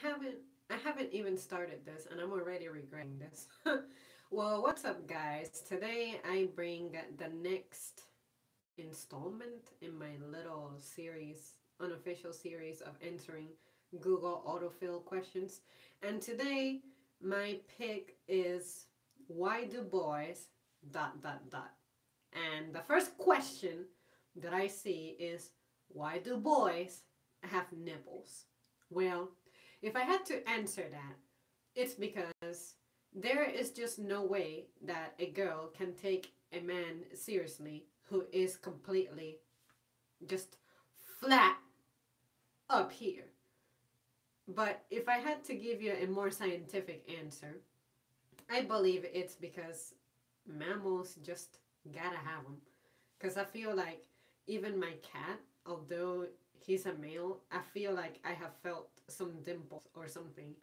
I haven't even started this and I'm already regretting this. Well, what's up guys? Today I bring the next installment in my little series, unofficial series of answering Google autofill questions. And today my pick is why do boys dot dot dot. And the first question that I see is why do boys have nipples? Well, if I had to answer that, it's because there is just no way that a girl can take a man seriously who is completely just flat up here. But if I had to give you a more scientific answer, I believe it's because mammals just gotta have them. Because I feel like even my cat, although he's a male, I feel like I have felt some dimples or something.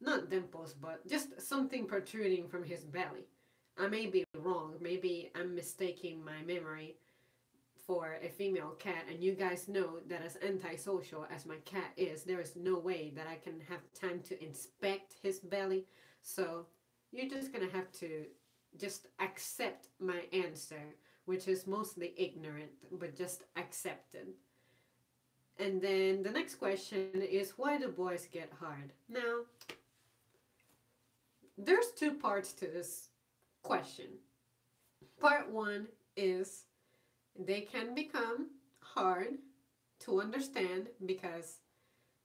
Not dimples, but just something protruding from his belly. I may be wrong. Maybe I'm mistaking my memory for a female cat, and you guys know that as antisocial as my cat is, there is no way that I can have time to inspect his belly. So you're just gonna have to just accept my answer, which is mostly ignorant, but just accepted. And then the next question is why do boys get hard? Now, there's two parts to this question. Part one is they can become hard to understand because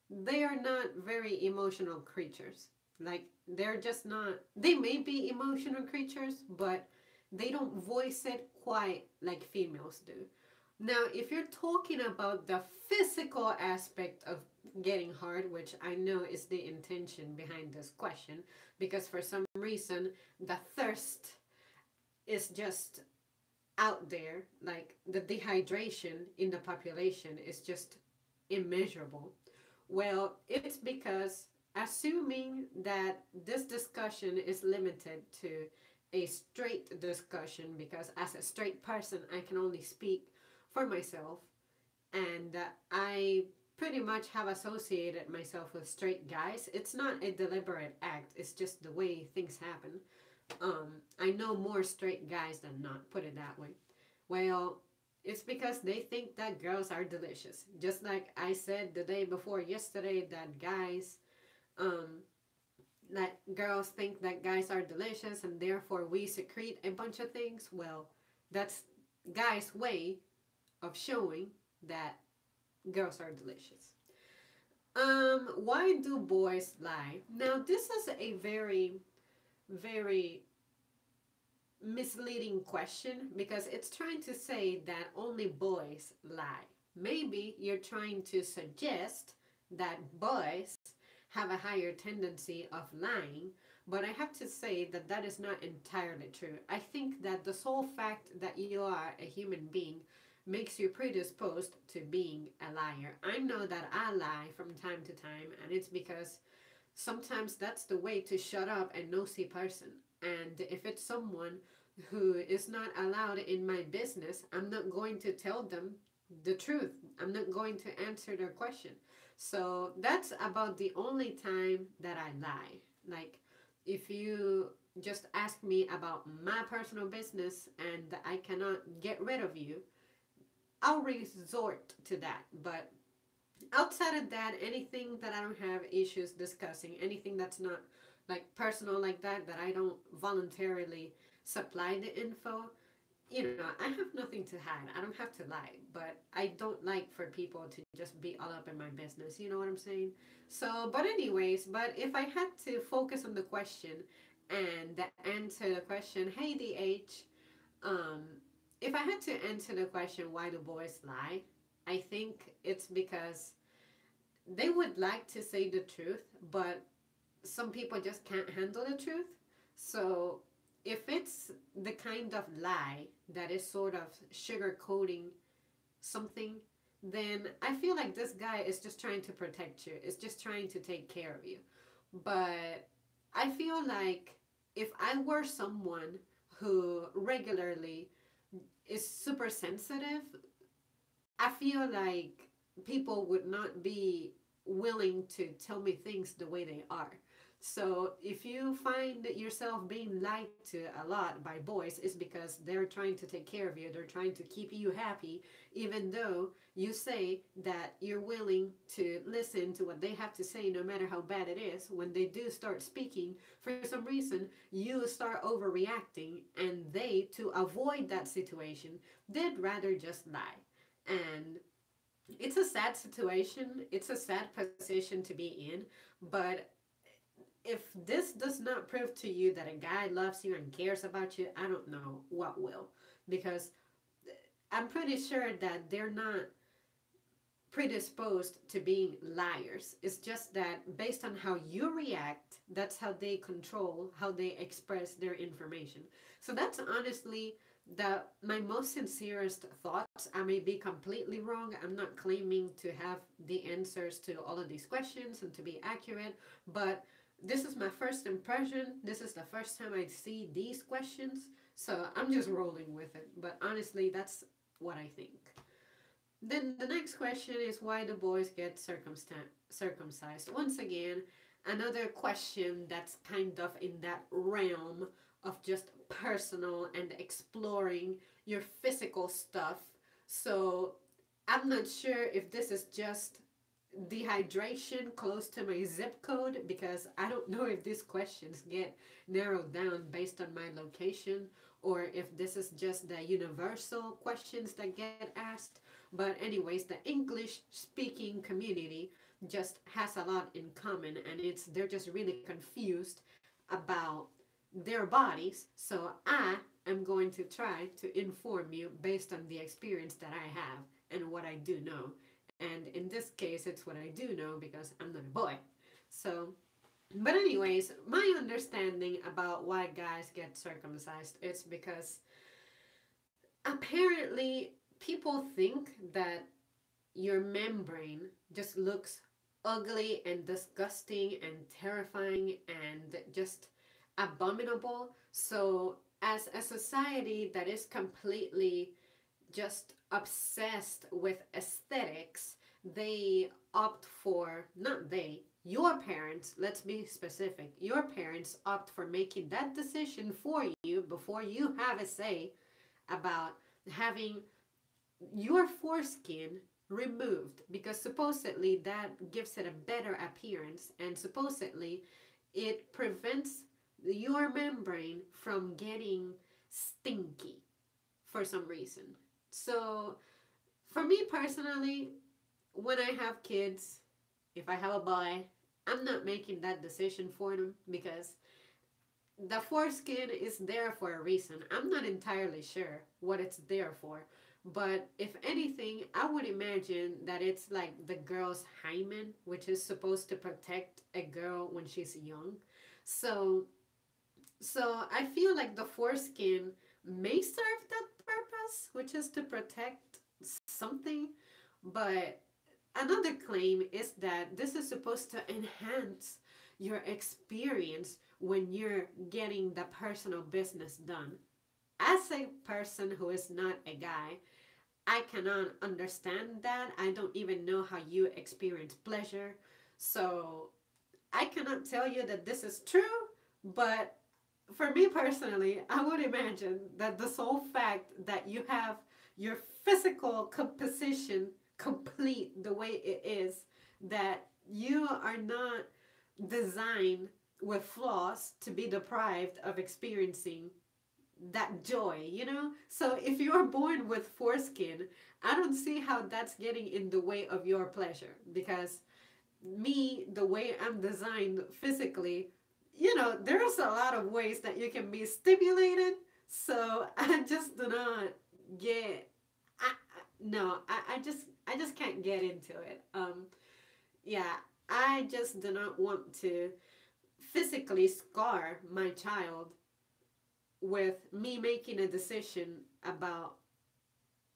they are not very emotional creatures. Like, they're just not, they may be emotional creatures, but they don't voice it quite like females do. Now, if you're talking about the physical aspect of getting hard, which I know is the intention behind this question, because for some reason the thirst is just out there, like the dehydration in the population is just immeasurable. Well, it's because assuming that this discussion is limited to a straight discussion, because as a straight person, I can only speak for myself, and I pretty much have associated myself with straight guys. It's not a deliberate act, it's just the way things happen. I know more straight guys than not, put it that way. Well, it's because they think that girls are delicious. Just like I said the day before yesterday that um, that girls think that guys are delicious and therefore we secrete a bunch of things. Well, that's guys' way of showing that girls are delicious. Why do boys lie? Now, this is a very, very misleading question because it's trying to say that only boys lie. Maybe you're trying to suggest that boys have a higher tendency of lying, but I have to say that that is not entirely true. I think that the sole fact that you are a human being makes you predisposed to being a liar. I know that I lie from time to time, and it's because sometimes that's the way to shut up a nosy person. And if it's someone who is not allowed in my business, I'm not going to tell them the truth. I'm not going to answer their question. So that's about the only time that I lie. Like, if you just ask me about my personal business and I cannot get rid of you, I'll resort to that. But outside of that, anything that I don't have issues discussing, anything that's not like personal like that, that I don't voluntarily supply the info, you know, I have nothing to hide. I don't have to lie, but I don't like for people to just be all up in my business. You know what I'm saying? So, but anyways, but if I had to focus on the question and answer the question, hey DH, um, if I had to answer the question, why do boys lie? I think it's because they would like to say the truth, but some people just can't handle the truth. So if it's the kind of lie that is sort of sugarcoating something, then I feel like this guy is just trying to protect you. Is just trying to take care of you. But I feel like if I were someone who regularly is super sensitive, I feel like people would not be willing to tell me things the way they are. So if you find yourself being lied to a lot by boys, it's because they're trying to take care of you. They're trying to keep you happy, even though you say that you're willing to listen to what they have to say, no matter how bad it is. When they do start speaking, for some reason, you start overreacting, and they, to avoid that situation, did rather just lie. And it's a sad situation. It's a sad position to be in, but if this does not prove to you that a guy loves you and cares about you, I don't know what will. Because I'm pretty sure that they're not predisposed to being liars. It's just that based on how you react, that's how they control, how they express their information. So that's honestly my most sincerest thoughts. I may be completely wrong. I'm not claiming to have the answers to all of these questions and to be accurate, but this is my first impression. This is the first time I see these questions, so I'm just rolling with it. But honestly, that's what I think. Then the next question is why do boys get circumcised? Once again, another question that's kind of in that realm of just personal and exploring your physical stuff. So I'm not sure if this is just dehydration close to my zip code, because I don't know if these questions get narrowed down based on my location, or if this is just the universal questions that get asked. But anyways, the English speaking community just has a lot in common, and they're just really confused about their bodies. So I am going to try to inform you based on the experience that I have and what I do know. And in this case, it's what I do know because I'm not a boy. So, but anyways, my understanding about why guys get circumcised is because apparently people think that your membrane just looks ugly and disgusting and terrifying and just abominable. So, as a society that is completely just obsessed with aesthetics, they opt for, not they, your parents, let's be specific, your parents opt for making that decision for you before you have a say about having your foreskin removed, because supposedly that gives it a better appearance, and supposedly it prevents your membrane from getting stinky for some reason. So, for me personally, when I have kids, if I have a boy, I'm not making that decision for them because the foreskin is there for a reason. I'm not entirely sure what it's there for, but if anything, I would imagine that it's like the girl's hymen, which is supposed to protect a girl when she's young. So, so I feel like the foreskin may serve that purpose, which is to protect something, but another claim is that this is supposed to enhance your experience when you're getting the personal business done. As a person who is not a guy, I cannot understand that. I don't even know how you experience pleasure. So I cannot tell you that this is true, but for me personally, I would imagine that the sole fact that you have your physical composition complete the way it is, that you are not designed with flaws to be deprived of experiencing that joy, you know? So if you are born with foreskin, I don't see how that's getting in the way of your pleasure, because me, the way I'm designed physically, you know, there's a lot of ways that you can be stimulated. So I just do not get. No, I just can't get into it. Yeah, I just do not want to physically scar my child with me making a decision about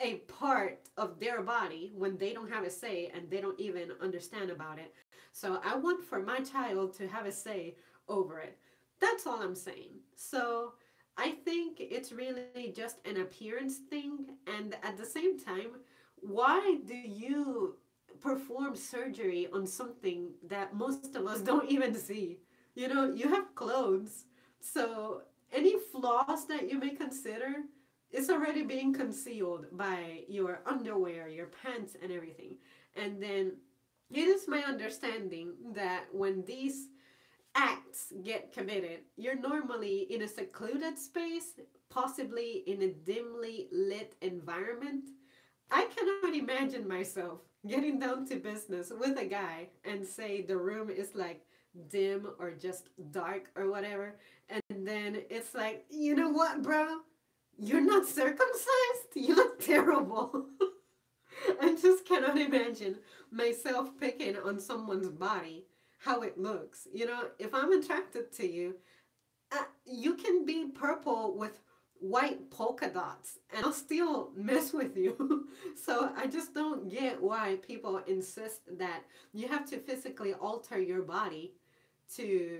a part of their body when they don't have a say and they don't even understand about it. So I want for my child to have a say over it. That's all I'm saying. So I think it's really just an appearance thing. And at the same time, why do you perform surgery on something that most of us don't even see. You know, you have clothes. So any flaws that you may consider is already being concealed by your underwear, your pants, and everything. And then it is my understanding that when these acts get committed, you're normally in a secluded space, possibly in a dimly lit environment. I cannot imagine myself getting down to business with a guy and say the room is like dim or just dark or whatever. And then it's like, you know what, bro? You're not circumcised? You look terrible. I just cannot imagine myself picking on someone's body, how it looks. You know, if I'm attracted to you, you can be purple with white polka dots and I'll still mess with you. So I just don't get why people insist that you have to physically alter your body to,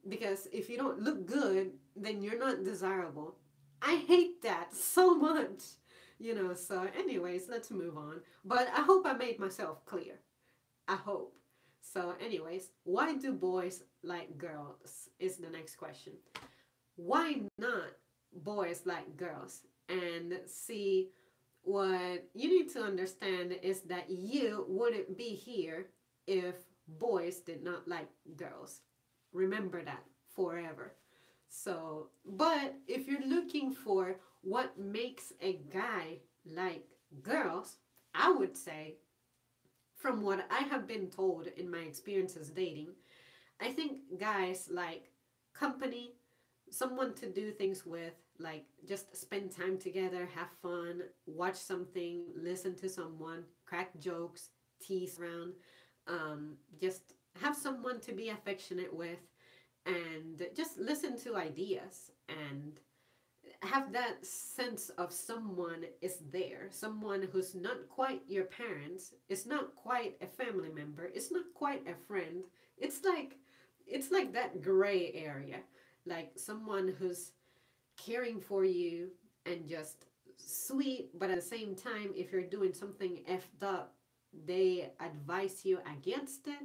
because if you don't look good, then you're not desirable. I hate that so much. You know, so anyways, let's move on. But I hope I made myself clear. I hope. So anyways, why do boys like girls is the next question. Why not boys like girls? And see, what you need to understand is that you wouldn't be here if boys did not like girls. Remember that forever. So, but if you're looking for what makes a guy like girls, I would say, from what I have been told in my experiences dating, I think guys like company, someone to do things with, like just spend time together, have fun, watch something, listen to someone, crack jokes, tease around, just have someone to be affectionate with, and just listen to ideas and have that sense of someone is there, someone who's not quite your parents, is not quite a family member, it's not quite a friend. It's like that gray area, like someone who's caring for you and just sweet, but at the same time, if you're doing something effed up, they advise you against it.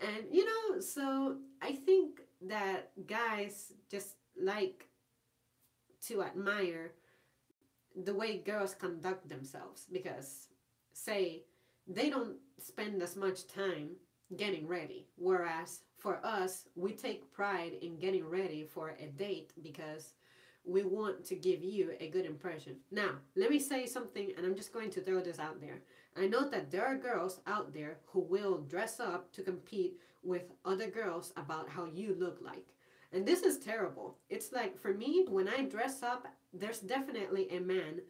And so I think that guys just like to admire the way girls conduct themselves because, say, they don't spend as much time getting ready. Whereas for us, we take pride in getting ready for a date because we want to give you a good impression. Now, let me say something, and I'm just going to throw this out there. I know that there are girls out there who will dress up to compete with other girls about how you look like. And this is terrible. It's like for me, when I dress up, there's definitely a man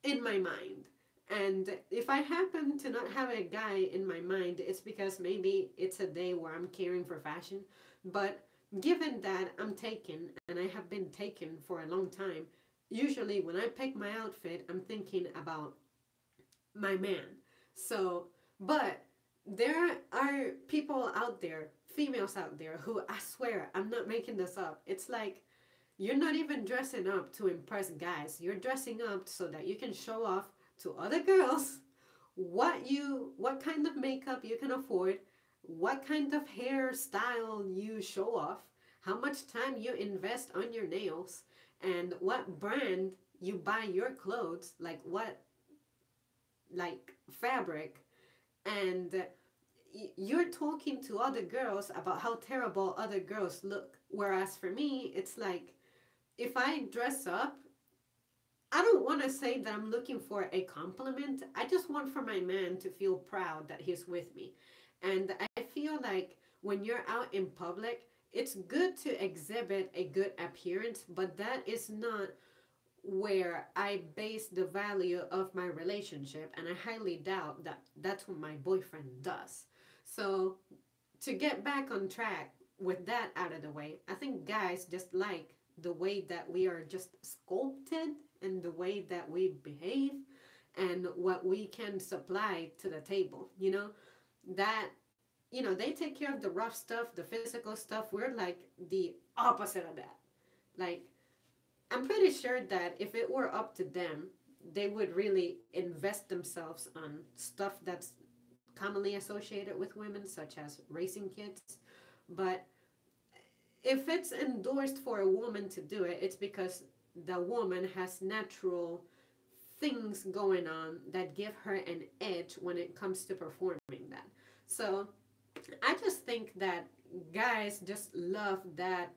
in my mind. And if I happen to not have a guy in my mind, it's because maybe it's a day where I'm caring for fashion. But given that I'm taken and I have been taken for a long time, usually when I pick my outfit, I'm thinking about my man. So, but there are people out there, females out there, who I swear, I'm not making this up. It's like you're not even dressing up to impress guys. You're dressing up so that you can show off to other girls what kind of makeup you can afford, what kind of hairstyle you show off, how much time you invest on your nails, and what brand you buy your clothes, like what like fabric, and you're talking to other girls about how terrible other girls look. Whereas for me, it's like if I dress up, I don't want to say that I'm looking for a compliment. I just want for my man to feel proud that he's with me. And I feel like when you're out in public, it's good to exhibit a good appearance, but that is not where I base the value of my relationship. And I highly doubt that that's what my boyfriend does. So, to get back on track with that out of the way, I think guys just like the way that we are just sculpted and the way that we behave and what we can supply to the table. That, they take care of the rough stuff, the physical stuff. We're like the opposite of that. Like, I'm pretty sure that if it were up to them, they would really invest themselves on stuff that's commonly associated with women, such as racing kits. But if it's endorsed for a woman to do it, it's because the woman has natural things going on that give her an edge when it comes to performing that. So I just think that guys just love that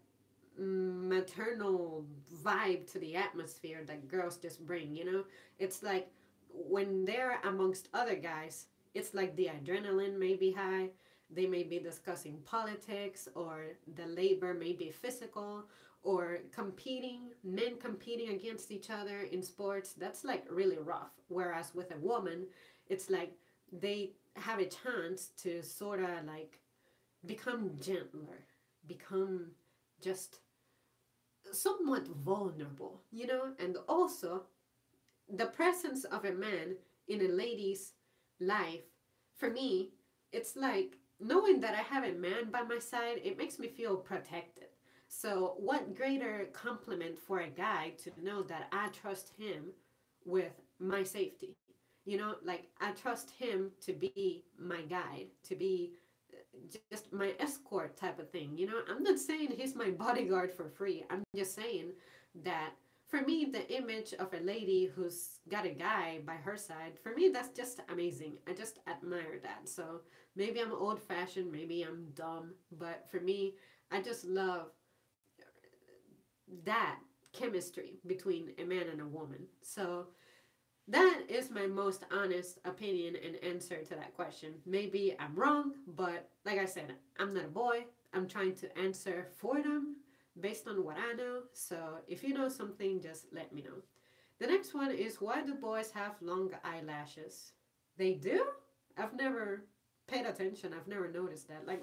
maternal vibe to the atmosphere that girls just bring, you know? It's like when they're amongst other guys, it's like the adrenaline may be high. They may be discussing politics, or the labor may be physical, or competing, men competing against each other in sports. That's like really rough. Whereas with a woman, it's like they have a chance to sort of like become gentler, become just somewhat vulnerable, you know? And also, the presence of a man in a lady's life, for me, it's like knowing that I have a man by my side, it makes me feel protected. So, what greater compliment for a guy to know that I trust him with my safety? You know, like I trust him to be my guide, to be just my escort type of thing. You know, I'm not saying he's my bodyguard for free. I'm just saying that for me, the image of a lady who's got a guy by her side, for me, that's just amazing. I just admire that. So maybe I'm old fashioned, maybe I'm dumb, but for me, I just love that chemistry between a man and a woman. So that is my most honest opinion and answer to that question. Maybe I'm wrong, but like I said, I'm not a boy. I'm trying to answer for them based on what I know. So if you know something, just let me know. The next one is, why do boys have long eyelashes? They do? I've never paid attention. I've never noticed that. Like,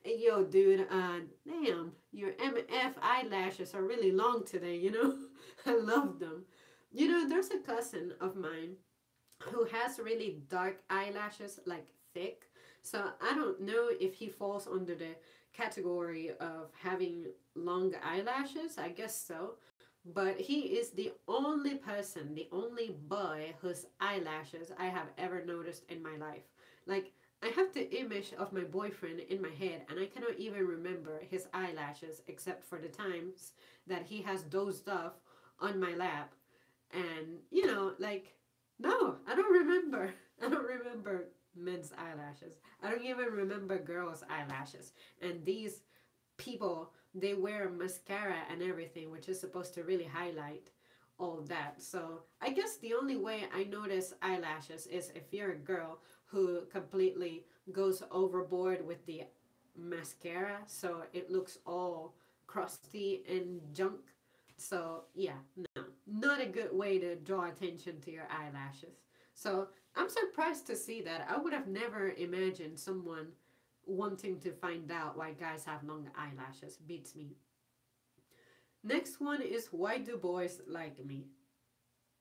hey, yo, dude, damn, your MF eyelashes are really long today, you know? I love them. You know, there's a cousin of mine who has really dark eyelashes, like thick. So I don't know if he falls under the category of having long eyelashes. I guess so. But he is the only person, the only boy whose eyelashes I have ever noticed in my life. Like, I have the image of my boyfriend in my head, and I cannot even remember his eyelashes except for the times that he has dozed off on my lap. And, you know, like, no, I don't remember. I don't remember men's eyelashes. I don't even remember girls' eyelashes. And these people, they wear mascara and everything, which is supposed to really highlight all that. So I guess the only way I notice eyelashes is if you're a girl who completely goes overboard with the mascara, so it looks all crusty and junk. So yeah, no, not a good way to draw attention to your eyelashes. So I'm surprised to see that. I would have never imagined someone wanting to find out why guys have long eyelashes. Beats me. Next one is, why do boys like me?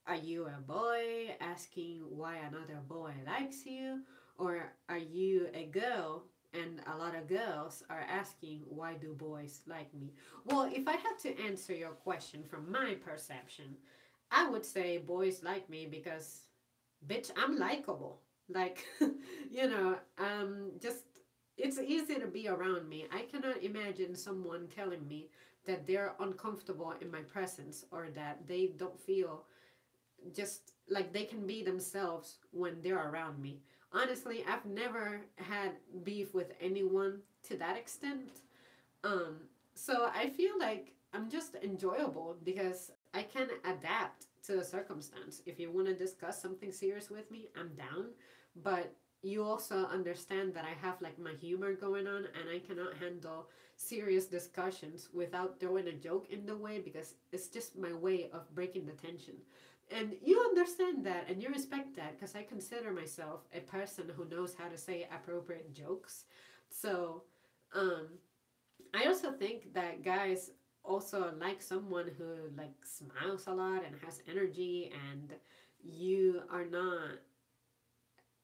Are you a boy asking why another boy likes you? Or are you a girl and a lot of girls are asking why do boys like me? Well, if I had to answer your question from my perception, I would say boys like me because, bitch, I'm likable. Like, just it's easy to be around me. I cannot imagine someone telling me that they're uncomfortable in my presence, or that they don't feel just like they can be themselves when they're around me. Honestly, I've never had beef with anyone to that extent. Um, so I feel like I'm just enjoyable because I can adapt to the circumstance. If you want to discuss something serious with me, I'm down. But you also understand that I have like my humor going on, and I cannot handle serious discussions without throwing a joke in the way, because it's just my way of breaking the tension. And you understand that and you respect that, because I consider myself a person who knows how to say appropriate jokes. So, um, I also think that guys also like someone who like smiles a lot and has energy, and you are not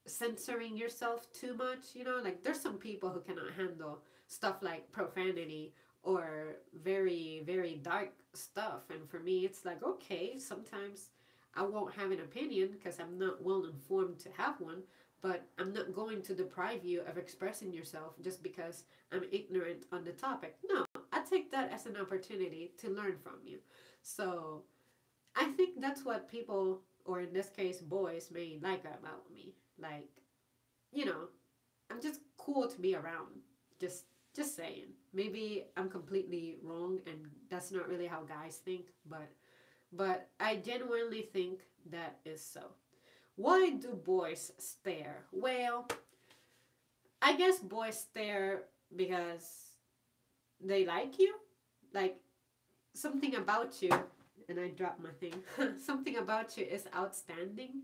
censoring yourself too much. You know, like there's some people who cannot handle stuff like profanity or very, very dark stuff. And for me, it's like, okay, sometimes I won't have an opinion because I'm not well informed to have one. but I'm not going to deprive you of expressing yourself just because I'm ignorant on the topic. No, I take that as an opportunity to learn from you. So I think that's what people, or in this case, boys, may like about me. Like, you know, I'm just cool to be around. Just just saying. Maybe I'm completely wrong and that's not really how guys think, but I genuinely think that is so. Why do boys stare? Well, I guess boys stare because they like you. Like something about you, and I dropped my thing. Something about you is outstanding.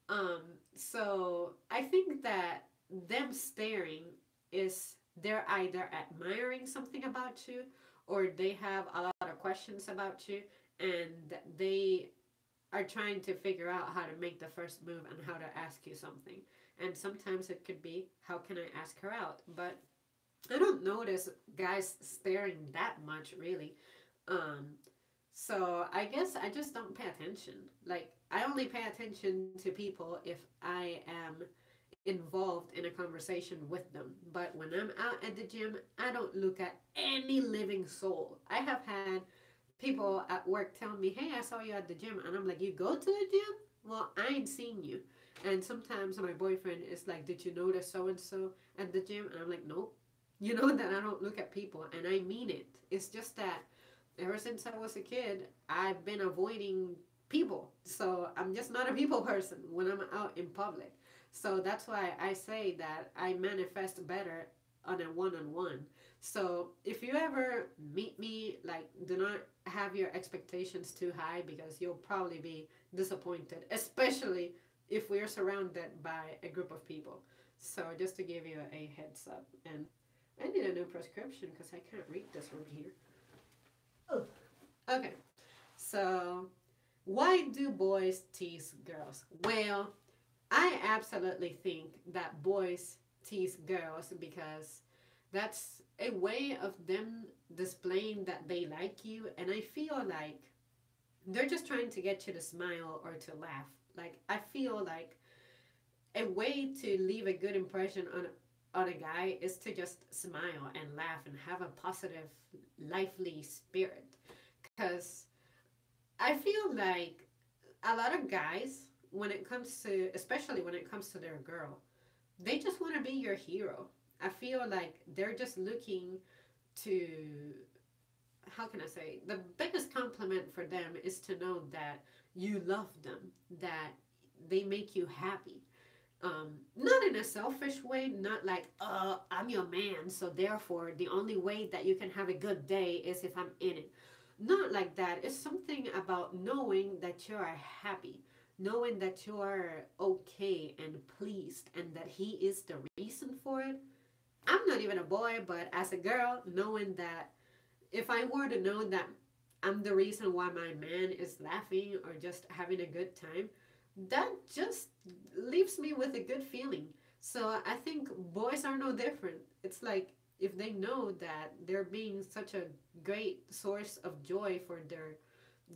Um, so I think that them staring is they're either admiring something about you or they have a lot of questions about you and they are trying to figure out how to make the first move and how to ask you something. And sometimes it could be, how can I ask her out? But I don't notice guys staring that much really. Um, so I guess I just don't pay attention. Like I only pay attention to people if I am involved in a conversation with them. But when I'm out at the gym, I don't look at any living soul. I have had people at work tell me, "Hey, I saw you at the gym," and I'm like, "You go to the gym? Well, I ain't seen you." And sometimes my boyfriend is like, "Did you notice so and so at the gym?" And I'm like, "Nope." You know that I don't look at people, and I mean it. It's just that ever since I was a kid, I've been avoiding people. So I'm just not a people person when I'm out in public. So that's why I say that I manifest better on a one on one. So if you ever meet me, like, do not have your expectations too high because you'll probably be disappointed, especially if we're surrounded by a group of people. So just to give you a heads up. And I need a new prescription because I can't read this from here. Oh. Okay, so why do boys tease girls? Well, I absolutely think that boys tease girls because that's a way of them displaying that they like you, and I feel like they're just trying to get you to smile or to laugh. Like I feel like a way to leave a good impression on a guy is to just smile and laugh and have a positive, lively spirit. Because I feel like a lot of guys, when it comes to, especially when it comes to their girl, they just want to be your hero. I feel like they're just looking to, how can I say, the biggest compliment for them is to know that you love them, that they make you happy. Not in a selfish way, not like, I'm your man, so therefore the only way that you can have a good day is if I'm in it. Not like that. It's something about knowing that you are happy, knowing that you are okay and pleased, and that he is the reason for it. I'm not even a boy, but as a girl, knowing that if I were to know that I'm the reason why my man is laughing or just having a good time, that just leaves me with a good feeling. So I think boys are no different. It's like if they know that they're being such a great source of joy for their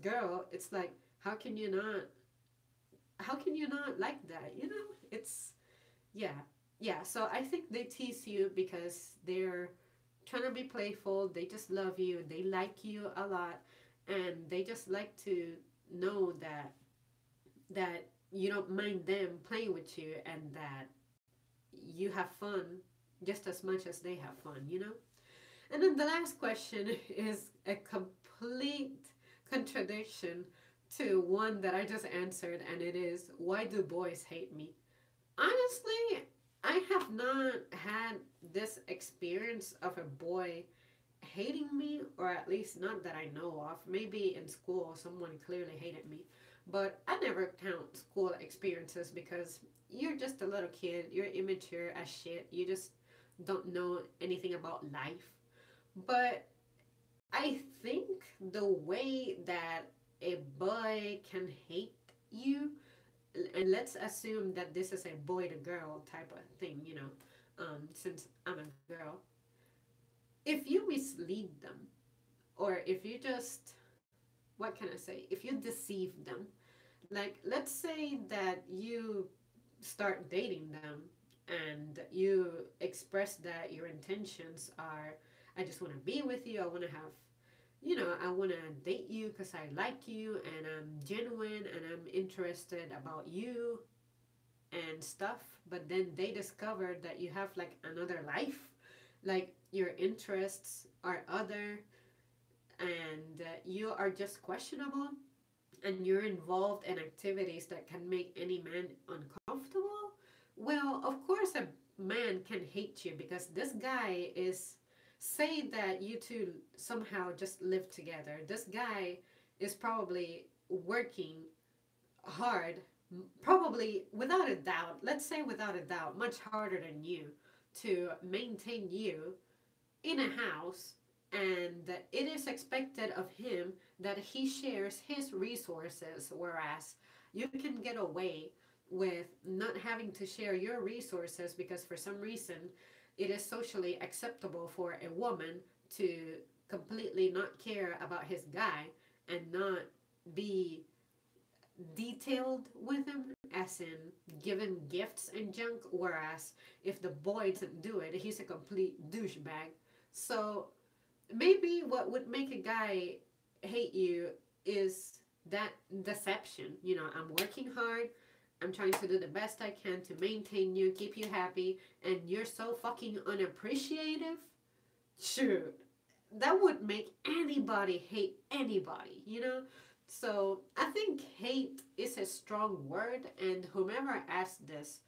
girl, it's like how can you not like that? You know? It's yeah. Yeah, so I think they tease you because they're trying to be playful. They just love you. They like you a lot and they just like to know that you don't mind them playing with you and that you have fun just as much as they have fun, you know? And then the last question is a complete contradiction to one that I just answered, and it is, why do boys hate me? Honestly, I have not had this experience of a boy hating me, or at least not that I know of. Maybe in school someone clearly hated me, but I never count school experiences because you're just a little kid, you're immature as shit, you just don't know anything about life. But I think the way that a boy can hate you, and let's assume that this is a boy to girl type of thing, since I'm a girl, if you mislead them, or if you just, what can I say, if you deceive them, like let's say that you start dating them and you express that your intentions are, I just want to be with you, I want to have, I want to date you because I like you and I'm genuine and I'm interested about you and stuff, but then they discover that you have like another life, like your interests are other, and you are just questionable, and you're involved in activities that can make any man uncomfortable, well, of course, a man can hate you because this guy is, say that you two somehow just live together. This guy is probably working hard, probably without a doubt, let's say without a doubt, much harder than you to maintain you in a house, and it is expected of him that he shares his resources, whereas you can get away with not having to share your resources because for some reason it is socially acceptable for a woman to completely not care about his guy and not be detailed with him, as in giving gifts and junk, whereas if the boy doesn't do it, he's a complete douchebag. So maybe what would make a guy hate you is that deception. I'm working hard, I'm trying to do the best I can to maintain you, keep you happy, and you're so fucking unappreciative. Shoot, that would make anybody hate anybody. So I think hate is a strong word, and whomever asked this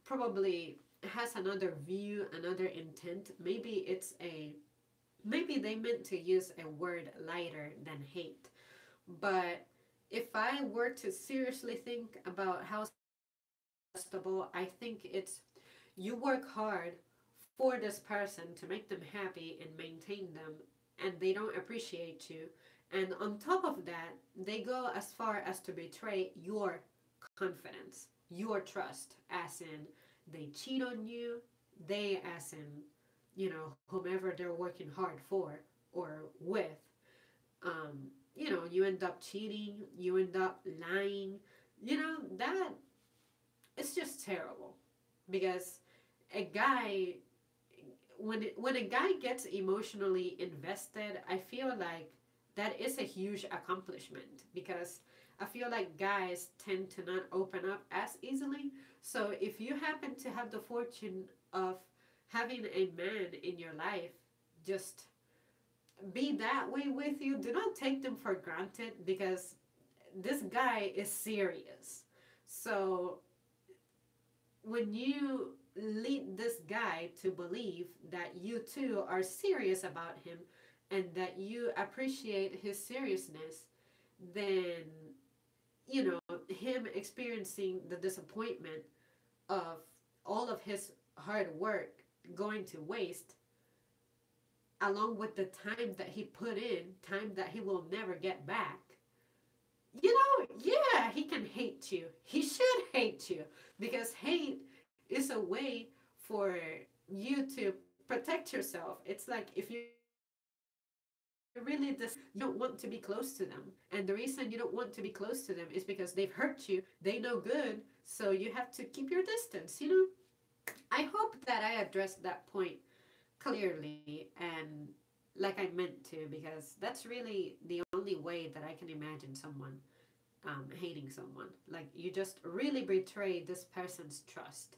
probably has another view, another intent. Maybe they meant to use a word lighter than hate. But if I were to seriously think about how suggestible, I think it's, you work hard for this person to make them happy and maintain them, and they don't appreciate you. And on top of that, they go as far as to betray your confidence, your trust, as in they cheat on you, they, as in, whomever they're working hard for or with, you end up cheating, you end up lying, that it's just terrible because a guy, when a guy gets emotionally invested, I feel like that is a huge accomplishment because I feel like guys tend to not open up as easily. So if you happen to have the fortune of having a man in your life just be that way with you, do not take them for granted because this guy is serious. So when you lead this guy to believe that you too are serious about him and that you appreciate his seriousness, then, him experiencing the disappointment of all of his hard work going to waste, along with the time that he put in, time that he will never get back, yeah, he can hate you. He should hate you because hate is a way for you to protect yourself. It's like if you're really you don't want to be close to them. And the reason you don't want to be close to them is because they've hurt you, they know good, so you have to keep your distance. I hope that I addressed that point clearly and like I meant to, because that's really the only way that I can imagine someone hating someone. Like you just really betray this person's trust.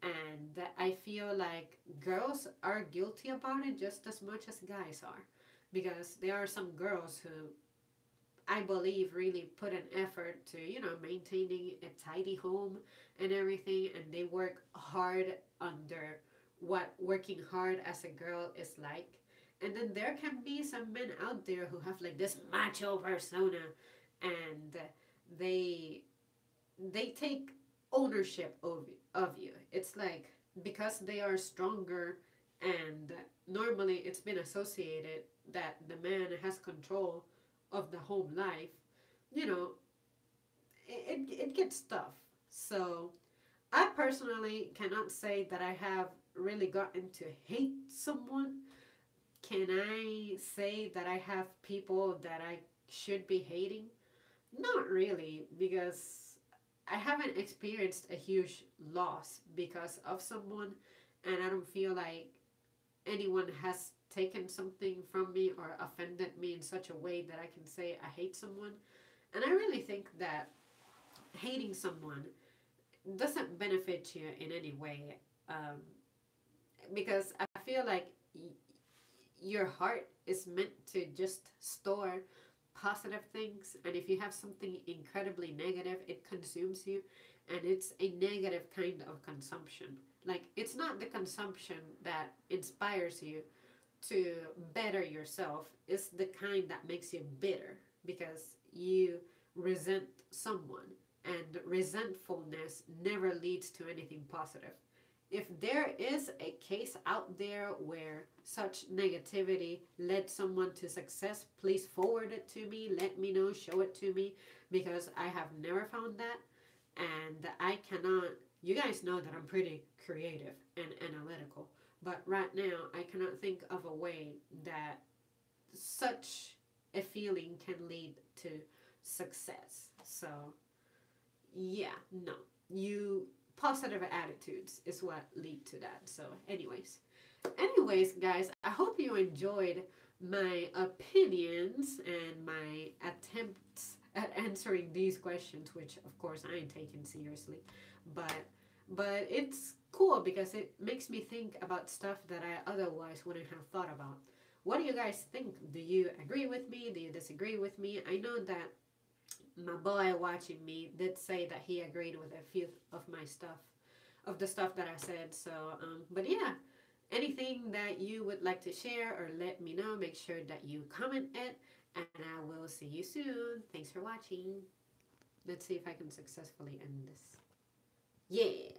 And I feel like girls are guilty about it just as much as guys are. Because there are some girls who I believe really put an effort to, maintaining a tidy home and everything, and they work hard under what working hard as a girl is like. And then there can be some men out there who have like this macho persona, and they they take ownership of you. It's like because they are stronger, and normally it's been associated that the man has control of the home life, you know, it gets tough. So I personally cannot say that I have really gotten to hate someone. Can I say that I have people that I should be hating? Not really, because I haven't experienced a huge loss because of someone, and I don't feel like anyone has taken something from me or offended me in such a way that I can say I hate someone. And I really think that hating someone doesn't benefit you in any way, um, because I feel like your heart is meant to just store positive things, and if you have something incredibly negative, it consumes you, and it's a negative kind of consumption. Like, it's not the consumption that inspires you to better yourself, it's the kind that makes you bitter because you resent someone, and resentfulness never leads to anything positive. If there is a case out there where such negativity led someone to success, please forward it to me. Let me know, show it to me, because I have never found that. And I cannot, you guys know that I'm pretty creative and analytical. But right now, I cannot think of a way that such a feeling can lead to success. So, yeah, no. You positive attitudes is what lead to that. So, anyways, guys, I hope you enjoyed my opinions and my attempts at answering these questions, which of course I ain't taking seriously, but it's cool because it makes me think about stuff that I otherwise wouldn't have thought about. What do you guys think? Do you agree with me? Do you disagree with me? I know that my boy watching me did say that he agreed with a few of my stuff, of the stuff that I said. So, but yeah, anything that you would like to share or let me know, make sure that you comment it, and I will see you soon. Thanks for watching. Let's see if I can successfully end this. Yeah.